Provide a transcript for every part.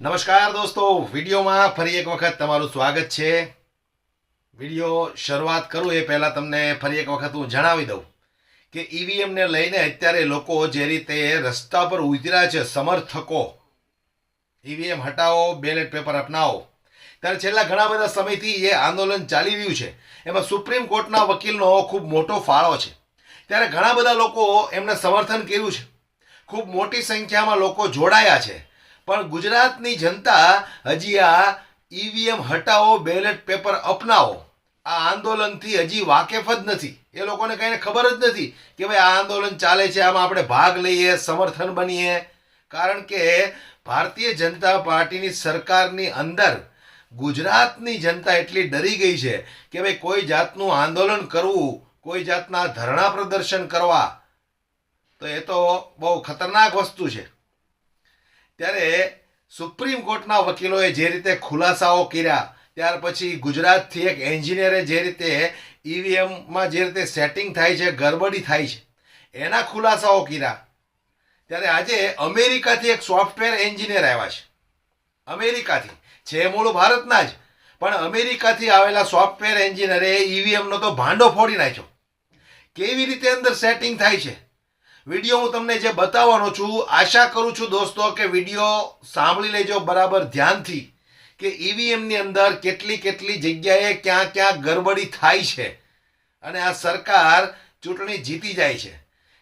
નમસ્કાર દોસ્તો, વિડીયોમાં ફરી એક વખત તમારું સ્વાગત છે। વિડીયો શરૂઆત કરું એ પહેલાં તમને ફરી એક વખત હું જણાવી દઉં કે ઈવીએમને લઈને અત્યારે લોકો જે રીતે રસ્તા પર ઉતર્યા છે, સમર્થકો ઈવીએમ હટાવો, બેલેટ પેપર અપનાવો, ત્યારે છેલ્લા ઘણા બધા સમયથી એ આંદોલન ચાલી રહ્યું છે। એમાં સુપ્રીમ કોર્ટના વકીલનો ખૂબ મોટો ફાળો છે। ત્યારે ઘણા બધા લોકો એમને સમર્થન કર્યું છે, ખૂબ મોટી સંખ્યામાં લોકો જોડાયા છે। પણ ગુજરાતની જનતા હજી આ ઈવીએમ હટાવો, બેલેટ પેપર અપનાવો આ આંદોલનથી હજી વાકેફ જ નથી। એ લોકોને કંઈને ખબર જ નથી કે ભાઈ આ આંદોલન ચાલે છે, આમાં આપણે ભાગ લઈએ, સમર્થન બનીએ। કારણ કે ભારતીય જનતા પાર્ટીની સરકારની અંદર ગુજરાતની જનતા એટલી ડરી ગઈ છે કે ભાઈ કોઈ જાતનું આંદોલન કરવું, કોઈ જાતના ધરણા પ્રદર્શન કરવા તો એ તો બહુ ખતરનાક વસ્તુ છે। ત્યારે સુપ્રીમ કોર્ટના વકીલોએ જે રીતે ખુલાસાઓ કર્યા, ત્યાર પછી ગુજરાતથી એક એન્જિનિયરે જે રીતે ઈવીએમમાં જે રીતે સેટિંગ થાય છે, ગરબડી થાય છે, એના ખુલાસાઓ કર્યા। ત્યારે આજે અમેરિકાથી એક સોફ્ટવેર એન્જિનિયર આવ્યા છે। અમેરિકાથી છે, મૂળ ભારતના જ, પણ અમેરિકાથી આવેલા સોફ્ટવેર એન્જિનિયરે ઈવીએમનો તો ભાંડો ફોડી નાખ્યો। કેવી રીતે અંદર સેટિંગ થાય છે વિડીયો હું તમને જે બતાવવાનો છું। આશા કરું છું દોસ્તો કે વિડીયો સાંભળી લેજો બરાબર ધ્યાનથી કે ઈવીએમની અંદર કેટલી કેટલી જગ્યાએ ક્યાં ક્યાં ગરબડી થાય છે અને આ સરકાર ચૂંટણી જીતી જાય છે।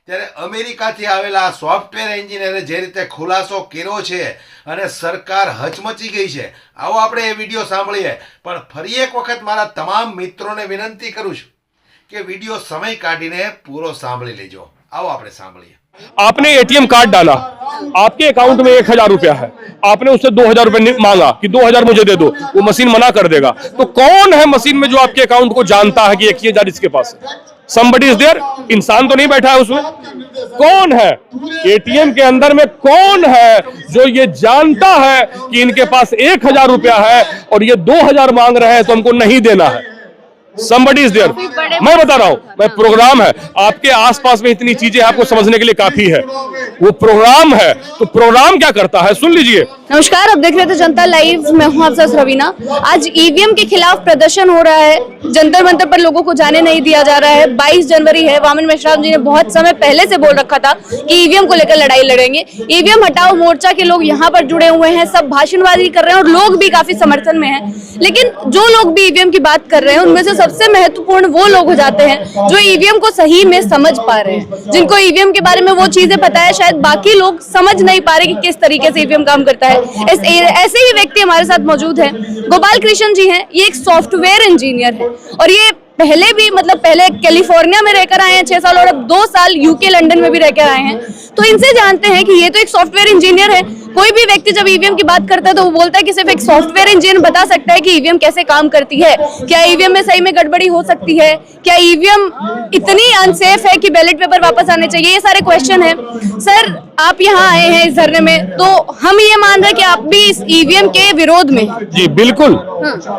ત્યારે અમેરિકાથી આવેલા સોફ્ટવેર એન્જિનિયરે જે રીતે ખુલાસો કર્યો છે અને સરકાર હચમચી ગઈ છે, આવો આપણે એ વિડીયો સાંભળીએ। પણ ફરી એક વખત મારા તમામ મિત્રોને વિનંતી કરું છું કે વિડીયો સમય કાઢીને પૂરો સાંભળી લેજો। आओ आपने सांभलिए। आपने एटीएम कार्ड डाला, आपके अकाउंट में 1000 रुपया है, आपने उससे 2000 रुपये मांगा कि 2000 मुझे दे दो, वो मशीन मना कर देगा। तो कौन है मशीन में जो आपके अकाउंट को जानता है कि 1000 इसके पास है? Somebody is there? इंसान तो नहीं बैठा है उसमें। कौन है एटीएम के अंदर में? कौन है जो ये जानता है कि इनके पास 1000 रुपया है और ये 2000 मांग रहे हैं तो हमको नहीं देना है? Somebody is there। मैं बता रहा हूं, मैं प्रोग्राम है, आपके आसपास में इतनी चीजें आपको समझने के लिए काफी है। वो प्रोग्राम है, तो प्रोग्राम क्या करता है सुन लीजिए। नमस्कार, आप देख रहे थे जनता लाइव। मैं हूं अफसर रवीना। आज ईवीएम के खिलाफ प्रदर्शन हो रहा है, जंतर मंतर पर लोगों को जाने नहीं दिया जा रहा है। 22 जनवरी है। वामन मेश्राम जी ने बहुत समय पहले से बोल रखा था कि ईवीएम को लेकर लड़ाई लड़ेंगे। ईवीएम हटाओ मोर्चा के लोग यहाँ पर जुड़े हुए हैं, सब भाषणबाजी कर रहे हैं और लोग भी काफी समर्थन में हैं। लेकिन जो लोग भी ईवीएम की बात कर रहे हैं उनमें से सबसे महत्वपूर्ण वो लोग हो जाते हैं जो ईवीएम को सही में समझ पा रहे हैं, जिनको ईवीएम के बारे में वो चीजें पता है, शायद बाकी लोग समझ नहीं पा रहे कि किस तरीके से ईवीएम काम करता है। ऐसे ही व्यक्ति हमारे साथ मौजूद हैं। गोपाल कृष्ण जी हैं, ये एक सॉफ्टवेयर इंजीनियर है और ये पहले भी पहले कैलिफोर्निया में रहकर आए हैं 6 साल और अब 2 साल यूके लंदन में भी रहकर आए हैं। तो इनसे जानते हैं कि ये तो एक सॉफ्टवेयर इंजीनियर है। कोई भी व्यक्ति जब ईवीएम की बात करता है तो वो बोलता है कि सिर्फ एक सॉफ्टवेयर इंजीनियर बता सकता है कि ईवीएम कैसे काम करती है, क्या ईवीएम में सही में गड़बड़ी हो सकती है, क्या ईवीएम इतनी अनसेफ है कि बैलेट पेपर वापस आने चाहिए, ये सारे क्वेश्चन है। सर, आप यहाँ आए हैं इस धरने में, तो हम ये मान रहे हैं कि आप भी इस ईवीएम के विरोध में हैं। जी बिल्कुल।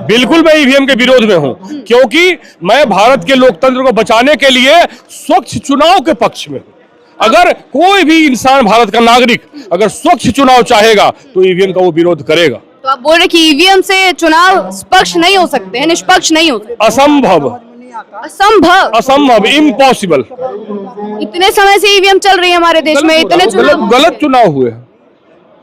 बिल्कुल मैं ईवीएम के विरोध में हूँ, क्योंकि मैं भारत के लोकतंत्र को बचाने के लिए स्वच्छ चुनाव के पक्ष में हूँ। अगर कोई भी इंसान, भारत का नागरिक अगर स्वच्छ चुनाव चाहेगा तो ईवीएम का वो विरोध करेगा। तो आप बोल रहे कि ईवीएम से चुनाव स्पष्ट नहीं हो सकते हैं, निष्पक्ष नहीं हो सकते? असंभव, असंभव, असंभव, इम्पॉसिबल। इतने समय से ईवीएम चल रही है हमारे देश में, इतने चुनाव, गलत चुनाव हुए,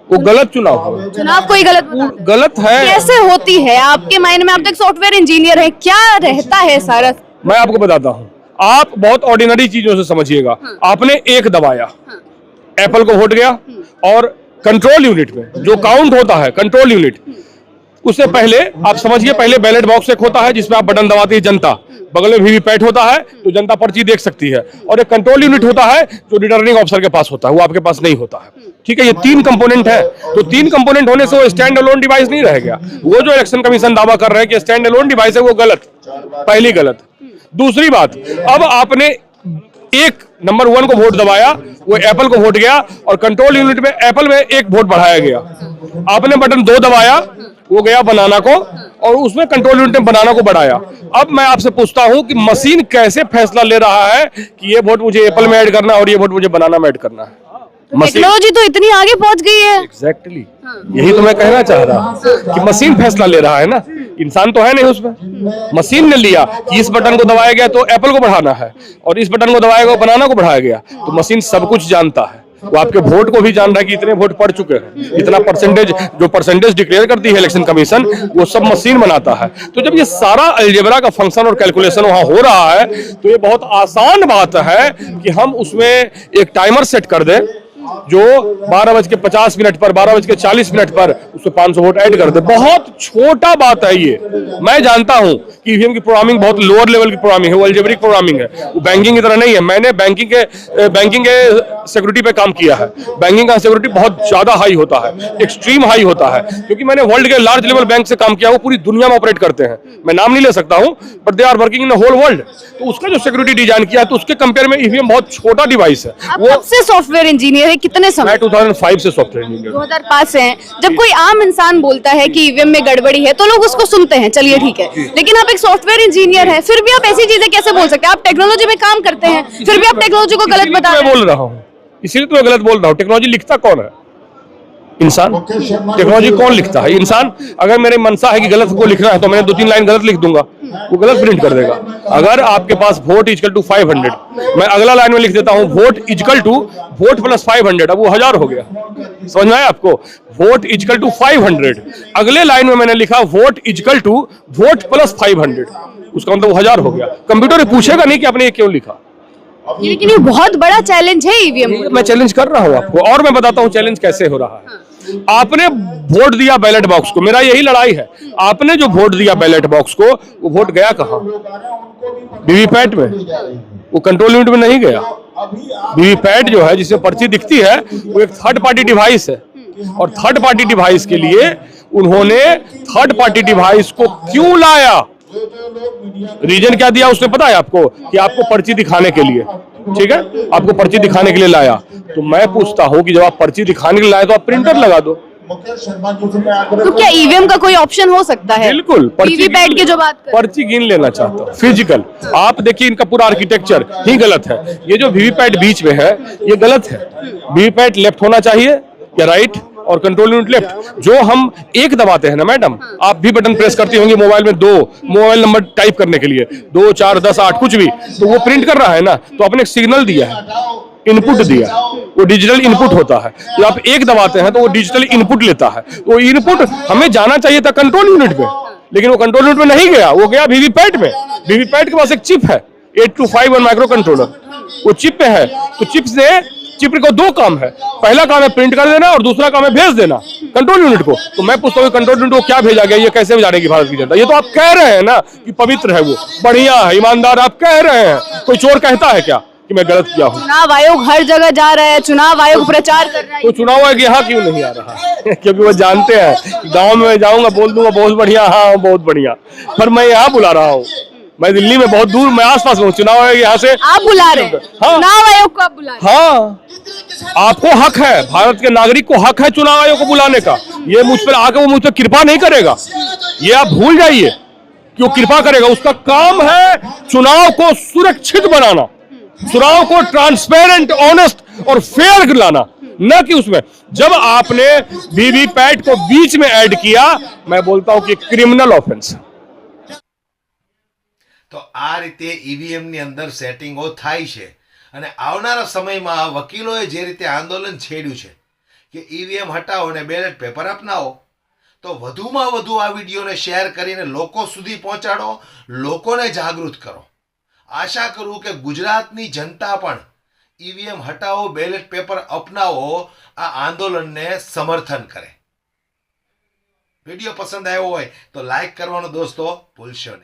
वो गलत चुनाव हुए। चुनाव कोई गलत है? कैसे होती है आपके मायने में? आप तो एक सॉफ्टवेयर इंजीनियर है, क्या रहता है सारा? मैं आपको बताता हूँ, आप बहुत ऑर्डिनरी चीजों से समझिएगा। आपने एक दबाया, एप्पल को वोट गया और कंट्रोल यूनिट में जो काउंट होता है, कंट्रोल यूनिट, उससे पहले आप समझिए, पहले बैलेट बॉक्स एक होता है जिसमें आप बटन दबाती है जनता, बगल में वीवीपैट होता है तो जनता पर्ची देख सकती है, और एक कंट्रोल यूनिट होता है जो रिटर्निंग ऑफिसर के पास होता है, वो आपके पास नहीं होता है। ठीक है, ये 3 कंपोनेंट है। तो 3 कंपोनेंट होने से वो स्टैंड अलोन डिवाइस नहीं रह गया। वो जो इलेक्शन कमीशन दावा कर रहे हैं कि स्टैंड अलोन डिवाइस है, वो गलत, पहली गलत। दूसरी बात, अब आपने एक नंबर 1 को वोट दबाया, वो एप्पल को वोट गया और कंट्रोल यूनिट में एप्पल में 1 वोट बढ़ाया गया। आपने बटन 2 दबाया, वो गया बनाना को और उसमें कंट्रोल यूनिट ने बनाना को बढ़ाया। अब मैं आपसे पूछता हूं कि मशीन कैसे फैसला ले रहा है कि ये वोट मुझे एप्पल में ऐड करना है और ये वोट मुझे बनाना में ऐड करना है? टेक्नोलॉजी तो इतनी आगे पहुंच गई है। एग्जैक्टली यही तो मैं कहना चाह रहा कि मशीन फैसला ले रहा है ना, इंसान तो है नहीं उसमें। मशीन ने लिया कि इस बटन को दबाया गया तो एप्पल को बढ़ाना है, और इस बटन को दबाया गया बनाना को बढ़ाया गया, तो मशीन सब कुछ जानता है। वो आपके वोट को भी जान रहा है कि इतने वोट पड़ चुके हैं, इतना परसेंटेज, जो परसेंटेज डिक्लेयर करती है इलेक्शन कमीशन, वो सब मशीन बनाता है। तो जब ये सारा अलजेब्रा का फंक्शन और कैलकुलेशन वहां हो रहा है, तो ये बहुत आसान बात है कि हम उसमें एक टाइमर सेट कर दें जो 12:50 पर 12:40 पर उसमें 500 वोट ऐड कर दे। बहुत छोटा बात है ये। मैं जानता हूं कि ईवीएम की प्रोग्रामिंग बहुत लोअर लेवल की प्रोग्रामिंग है, वो अलजेब्रिक प्रोग्रामिंग है, वो बैंकिंग की तरह नहीं है। मैंने बैंकिंग के सिक्योरिटी पे काम किया है। बैंकिंग का सिक्योरिटी बहुत ज्यादा हाई होता है, एक्सट्रीम हाई होता है, क्योंकि मैंने वर्ल्ड के लार्ज लेवल बैंक से काम किया, वो पूरी दुनिया में ऑपरेट करते हैं। मैं नाम नहीं ले सकता हूं, but they are working in whole world. तो उसका जो सिक्योरिटी डिजाइन किया है, तो उसके कंपेयर में ईवीएम बहुत छोटा डिवाइस है। आप कब से सॉफ्टवेयर इंजीनियर है, कितने समय? मैं 2005 से सॉफ्टवेयर इंजीनियर। 2005 से हैं। जब कोई आम इंसान बोलता है कि ईवीएम में गड़बड़ी है तो लोग उसको सुनते हैं, चलिए ठीक है, लेकिन आप एक सॉफ्टवेयर इंजीनियर हैं, फिर भी आप ऐसी चीजें कैसे बोल सकते हैं? आप टेक्नोलॉजी में काम करते हैं, फिर भी आप टेक्नोलॉजी को गलत बता रहे हैं। बोल रहा हूँ, इसीलिए तो मैं गलत बोल रहा हूँ। टेक्नोलॉजी लिखता कौन है? इंसान। टेक्नोलॉजी कौन लिखता है? इंसान। अगर मेरी मनसा है कि गलत को लिखना है, तो मैंने 2-3 लाइन गलत लिख दूंगा, वो गलत प्रिंट कर देगा। अगर आपके पास वोट इक्वल टू 500, मैं अगला लाइन में लिख देता हूं vote equal to vote plus 500, अब वो 1000 हो गया। समझ में आया आपको? वोट इक्वल टू 500, अगले लाइन में मैंने लिखा vote equal to vote plus 500, उसका मतलब वो 1000 हो गया। कंप्यूटर पूछेगा नहीं कि आपने ये क्यों लिखा। लेकिन ये बहुत बड़ा चैलेंज है ईवीएम। मैं चैलेंज कर रहा हूं आपको, और मैं बताता हूं चैलेंज कैसे हो रहा है। आपने वोट दिया बैलेट बॉक्स को, मेरा यही लड़ाई है। आपने जो वोट दिया बैलेट बॉक्स को, वो वोट गया कहां? वीवीपैट में, वो कंट्रोल यूनिट में नहीं गया। वीवीपैट जो है, जिसमें पर्ची दिखती है, वो एक थर्ड पार्टी डिवाइस है, और थर्ड पार्टी डिवाइस के लिए उन्होंने थर्ड पार्टी डिवाइस को क्यों लाया? रीजन क्या दिया उसने पता है आपको? कि आपको पर्ची दिखाने के लिए, ठीक है, आपको पर्ची दिखाने के लिए लाया। तो मैं पूछता हूं कि जब आप पर्ची दिखाने के लिए लाए, तो आप प्रिंटर लगा दो। तो क्या ईवीएम का कोई ऑप्शन हो सकता है? बिल्कुल। वीवीपैट की जो बात कर, पर्ची गिन लेना चाहता हूं, फिजिकल। आप देखिए, इनका पूरा आर्किटेक्चर ही गलत है। ये जो वीवीपैट बीच में है, ये गलत है। वीवीपैट लेफ्ट होना चाहिए या राइट, और कंट्रोल यूनिट लेफ्ट। जो हम एक दबाते हैं ना मैडम, आप भी बटन प्रेस करती होंगी मोबाइल में, 2 मोबाइल नंबर टाइप करने के लिए, 2, 4, 10, 8 कुछ भी, तो वो प्रिंट कर रहा है ना, तो आपने एक सिग्नल दिया है, इनपुट दिया, वो डिजिटल इनपुट होता है। जब आप एक दबाते हैं तो वो डिजिटल इनपुट लेता है। तो इनपुट हमें जाना चाहिए था कंट्रोल यूनिट में, लेकिन वो कंट्रोल यूनिट में नहीं गया, वो गया वीवीपैट में। वीवीपैट के पास एक चिप है, 8251 माइक्रो कंट्रोलर, वो चिप पे है। तो चिप को 2 काम है, पहला काम है प्रिंट कर देना, और दूसरा काम है भेज देना कंट्रोल यूनिट को। तो मैं पूछता हूँ कंट्रोल यूनिट को क्या भेजा गया, ये कैसे जानेगी भारत की जनता? ये तो आप कह रहे हैं ना कि पवित्र है, वो बढ़िया है, ईमानदार, आप कह रहे हैं। कोई चोर कहता है क्या कि मैं गलत किया हूँ? चुनाव आयोग हर जगह जा रहा है, चुनाव आयोग प्रचार कर रहा है, तो चुनाव आयोग यहाँ क्यों नहीं आ रहा है? क्योंकि वो जानते हैं गांव में जाऊंगा, बोल दूंगा बहुत बढ़िया, हाँ बहुत बढ़िया, पर मैं यहाँ बुला रहा हूँ। मैं दिल्ली में बहुत दूर, मैं आसपास में हूँ, चुनाव आयोग यहाँ से आप बुला रहे हैं। हाँ। चुनाव आयोग को आप बुला रहे हैं। हाँ, आपको हक है, भारत के नागरिक को हक है चुनाव आयोग को बुलाने का। ये मुझ पर आकर वो मुझ पर कृपा नहीं करेगा, ये आप भूल जाइए कि वो कृपा करेगा। उसका काम है चुनाव को सुरक्षित बनाना, चुनाव को ट्रांसपेरेंट, ऑनेस्ट और फेयर लाना, न कि उसमें जब आपने वीवीपैट को बीच में ऐड किया, मैं बोलता हूं कि क्रिमिनल ऑफेंस। તો આ રીતે ઈવીએમની અંદર સેટિંગો થાય છે અને આવનારા સમયમાં વકીલોએ જે રીતે આંદોલન છેડ્યું છે કે ઈવીએમ હટાવો અને બેલેટ પેપર અપનાવો, તો વધુમાં વધુ આ વિડીયોને શેર કરીને લોકો સુધી પહોંચાડો, લોકોને જાગૃત કરો। આશા કરું કે ગુજરાતની જનતા પણ ઈવીએમ હટાવો, બેલેટ પેપર અપનાવો આ આંદોલનને સમર્થન કરે। વિડીયો પસંદ આવ્યો હોય તો લાઈક કરવાનો દોસ્તો ભૂલશો નહીં।